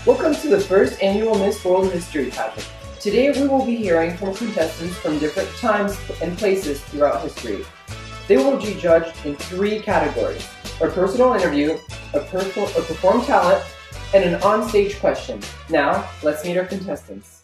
Welcome to the first annual Miss World History pageant. Today we will be hearing from contestants from different times and places throughout history. They will be judged in 3 categories: a personal interview, a performed talent, and an on-stage question. Now, let's meet our contestants.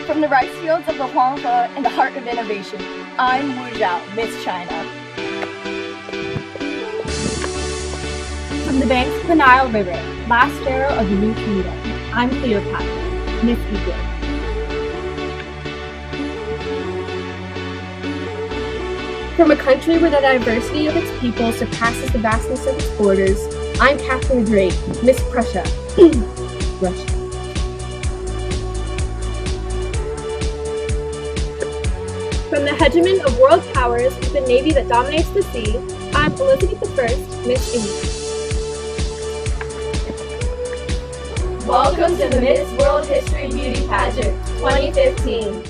From the rice fields of the Huanghe in the heart of innovation, I'm Wu Zhao, Miss China. From the banks of the Nile River, last pharaoh of the New Kingdom, I'm Cleopatra, Miss Egypt. From a country where the diversity of its people surpasses the vastness of its borders, I'm Catherine the Great, Miss Prussia, Russia. From the hegemon of world powers with a navy that dominates the sea, I'm Elizabeth I, Miss England. Welcome to the Miss World History Beauty Pageant 2015.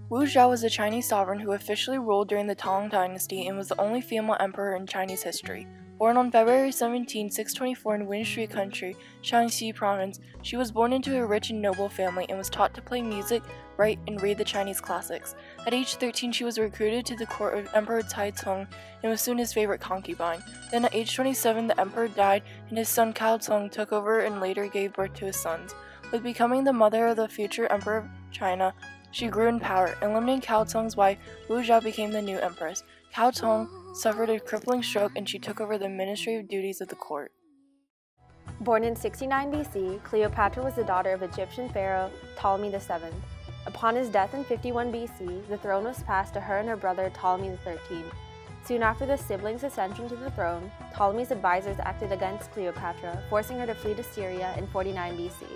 Wu Zhao was a Chinese sovereign who officially ruled during the Tang Dynasty and was the only female emperor in Chinese history. Born on February 17, 624 in Winshui Country, Shaanxi Province, she was born into a rich and noble family and was taught to play music, write, and read the Chinese classics. At age 13, she was recruited to the court of Emperor Caizong and was soon his favorite concubine. Then at age 27, the emperor died and his son Cao Cong took over and later gave birth to his sons. With becoming the mother of the future emperor of China, she grew in power. Eliminating Cao Cong's wife, Wu Zhao became the new empress. Cao Cong suffered a crippling stroke and she took over the administrative duties of the court. Born in 69 BC, Cleopatra was the daughter of Egyptian pharaoh Ptolemy VII. Upon his death in 51 BC, the throne was passed to her and her brother Ptolemy XIII. Soon after the siblings' ascension to the throne, Ptolemy's advisors acted against Cleopatra, forcing her to flee to Syria in 49 BC.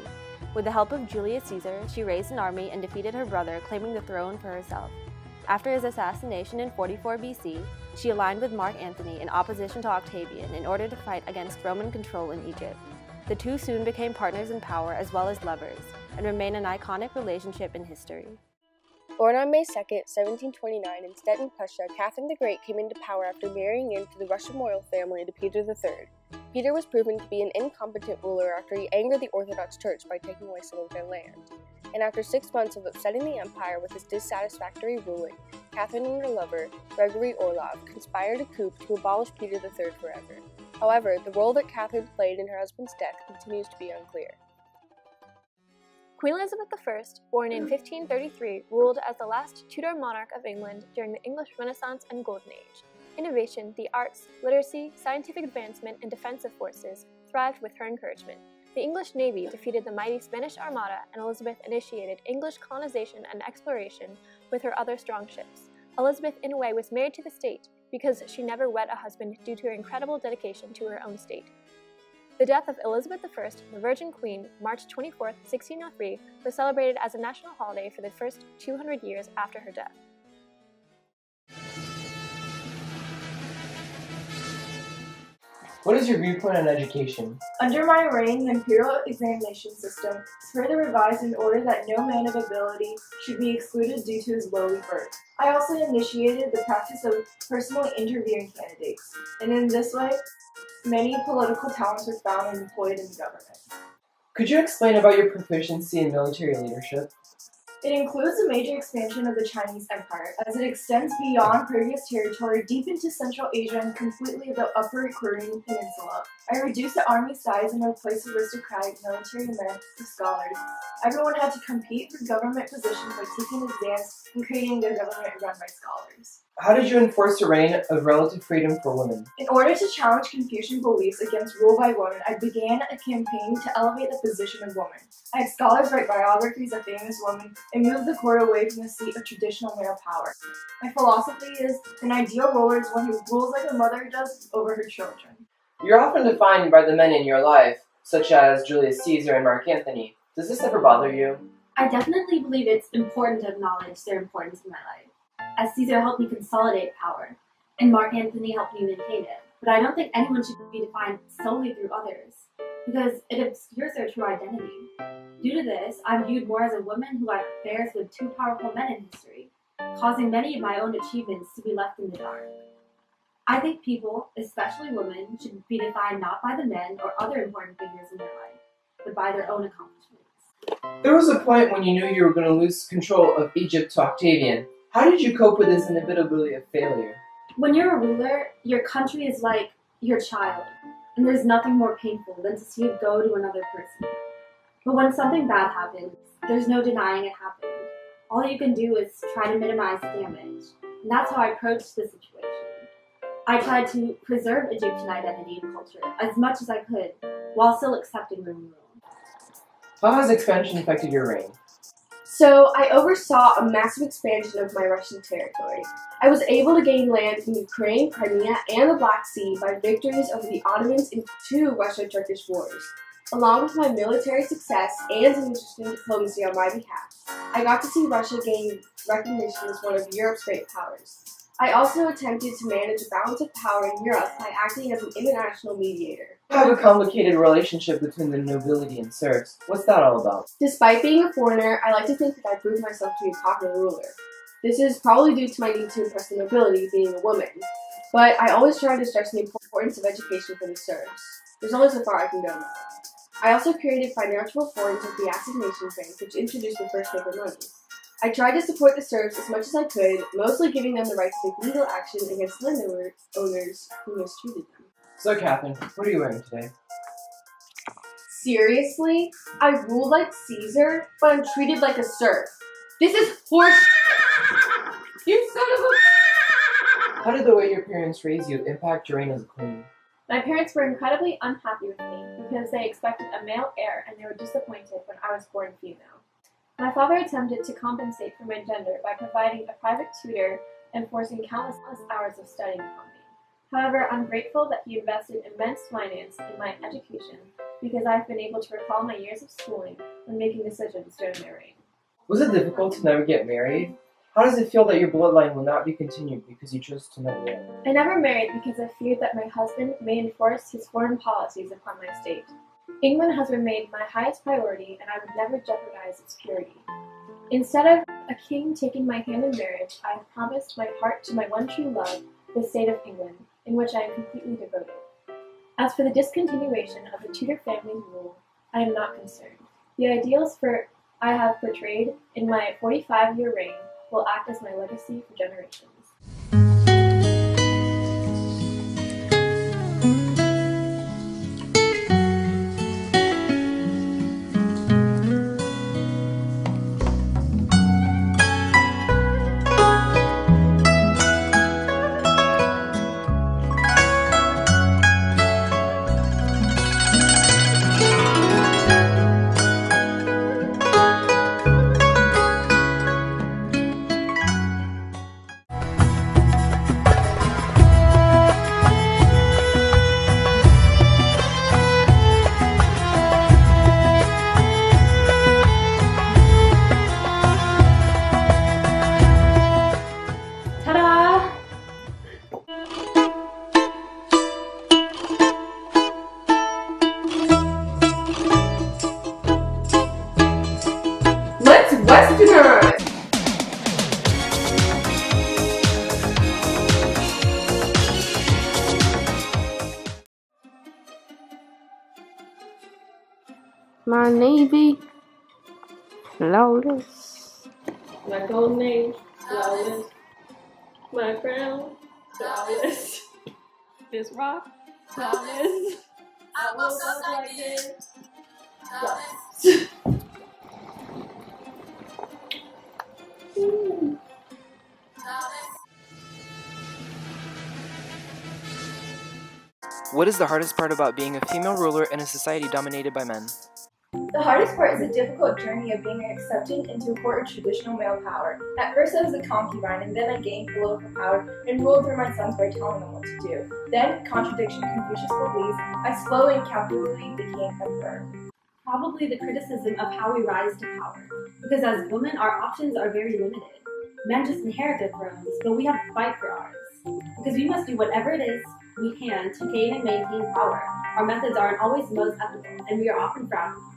With the help of Julius Caesar, she raised an army and defeated her brother, claiming the throne for herself. After his assassination in 44 BC, she aligned with Mark Antony in opposition to Octavian in order to fight against Roman control in Egypt. The two soon became partners in power as well as lovers, and remain an iconic relationship in history. Born on May 2, 1729 in Stettin, Prussia, Catherine the Great came into power after marrying into the Russian royal family to Peter III. Peter was proven to be an incompetent ruler after he angered the Orthodox Church by taking away some of their land. And after 6 months of upsetting the empire with his dissatisfactory ruling, Catherine and her lover, Gregory Orlov, conspired a coup to abolish Peter III forever. However, the role that Catherine played in her husband's death continues to be unclear. Queen Elizabeth I, born in 1533, ruled as the last Tudor monarch of England during the English Renaissance and Golden Age. Innovation, the arts, literacy, scientific advancement, and defensive forces thrived with her encouragement. The English Navy defeated the mighty Spanish Armada, and Elizabeth initiated English colonization and exploration with her other strong ships. Elizabeth, in a way, was married to the state because she never wed a husband due to her incredible dedication to her own state. The death of Elizabeth I, the Virgin Queen, March 24, 1603, was celebrated as a national holiday for the first 200 years after her death. What is your viewpoint on education? Under my reign, the imperial examination system was further revised in order that no man of ability should be excluded due to his lowly birth. I also initiated the practice of personally interviewing candidates, and in this way, many political talents were found and employed in the government. Could you explain about your proficiency in military leadership? It includes a major expansion of the Chinese Empire, as it extends beyond previous territory deep into Central Asia and completely the Upper Korean Peninsula. I reduced the army size and replaced aristocratic military men with scholars. Everyone had to compete for government positions by taking exams and creating a government run by scholars. How did you enforce a reign of relative freedom for women? In order to challenge Confucian beliefs against rule by women, I began a campaign to elevate the position of women. I had scholars write biographies of famous women and move the court away from the seat of traditional male power. My philosophy is, an ideal ruler is one who rules like a mother does over her children. You're often defined by the men in your life, such as Julius Caesar and Mark Antony. Does this ever bother you? I definitely believe it's important to acknowledge their importance in my life, as Caesar helped me consolidate power, and Mark Antony helped me maintain it. But I don't think anyone should be defined solely through others, because it obscures their true identity. Due to this, I'm viewed more as a woman who had affairs with two powerful men in history, causing many of my own achievements to be left in the dark. I think people, especially women, should be defined not by the men or other important figures in their life, but by their own accomplishments. There was a point when you knew you were going to lose control of Egypt to Octavian. How did you cope with this inevitability of failure? When you're a ruler, your country is like your child, and there's nothing more painful than to see it go to another person. But when something bad happens, there's no denying it happened. All you can do is try to minimize damage, and that's how I approached the situation. I tried to preserve Egyptian identity and culture as much as I could, while still accepting the rule. How has expansion affected your reign? So, I oversaw a massive expansion of my Russian territory. I was able to gain land in Ukraine, Crimea, and the Black Sea by victories over the Ottomans in 2 Russo-Turkish wars. Along with my military success and some interesting diplomacy on my behalf, I got to see Russia gain recognition as one of Europe's great powers. I also attempted to manage a balance of power in Europe by acting as an international mediator. You have a complicated relationship between the nobility and serfs. What's that all about? Despite being a foreigner, I like to think that I proved myself to be a popular ruler. This is probably due to my need to impress the nobility, being a woman. But I always try to stress the importance of education for the serfs. There's only so far I can go now. I also created financial reforms with the Assignation Bank, which introduced the first paper money. I tried to support the serfs as much as I could, mostly giving them the right to take legal action against landowners who mistreated them. So, Catherine, what are you wearing today? Seriously? I ruled like Caesar, but I'm treated like a serf. This is horse. You son of a. How did the way your parents raised you impact your reign as a queen? My parents were incredibly unhappy with me because they expected a male heir and they were disappointed when I was born female. My father attempted to compensate for my gender by providing a private tutor and forcing countless hours of studying upon me. However, I'm grateful that he invested immense finance in my education because I've been able to recall my years of schooling when making decisions during my reign. Was it difficult to never get married? How does it feel that your bloodline will not be continued because you chose to never wed? I never married because I feared that my husband may enforce his foreign policies upon my state. England has remained my highest priority, and I would never jeopardize its purity. Instead of a king taking my hand in marriage, I have promised my heart to my one true love, the state of England, in which I am completely devoted. As for the discontinuation of the Tudor family's rule, I am not concerned. The ideals I have portrayed in my 45-year reign will act as my legacy for generations. My navy, flawless. My golden age, flawless. My crown, flawless. This rock, flawless. I woke up like this, flawless. What is the hardest part about being a female ruler in a society dominated by men? The hardest part is the difficult journey of being accepted into important traditional male power. At first I was a concubine, and then I gained political power and ruled through my sons by telling them what to do. Then, contradiction Confucius believes, I slowly and calculatedly became emperor. Probably the criticism of how we rise to power. Because as women, our options are very limited. Men just inherit their thrones, but we have to fight for ours. Because we must do whatever it is we can to gain and maintain power. Our methods aren't always the most ethical, and we are often frowned upon.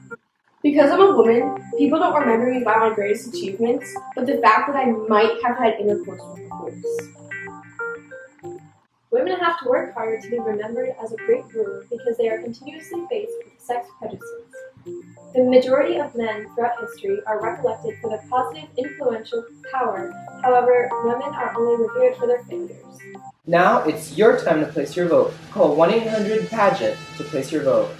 Because I'm a woman, people don't remember me by my greatest achievements, but the fact that I might have had intercourse with a horse. Women have to work harder to be remembered as a great ruler because they are continuously faced with sex prejudices. The majority of men throughout history are recollected for their positive, influential power. However, women are only revered for their failures. Now it's your time to place your vote. Call 1-800-PAGEANT to place your vote.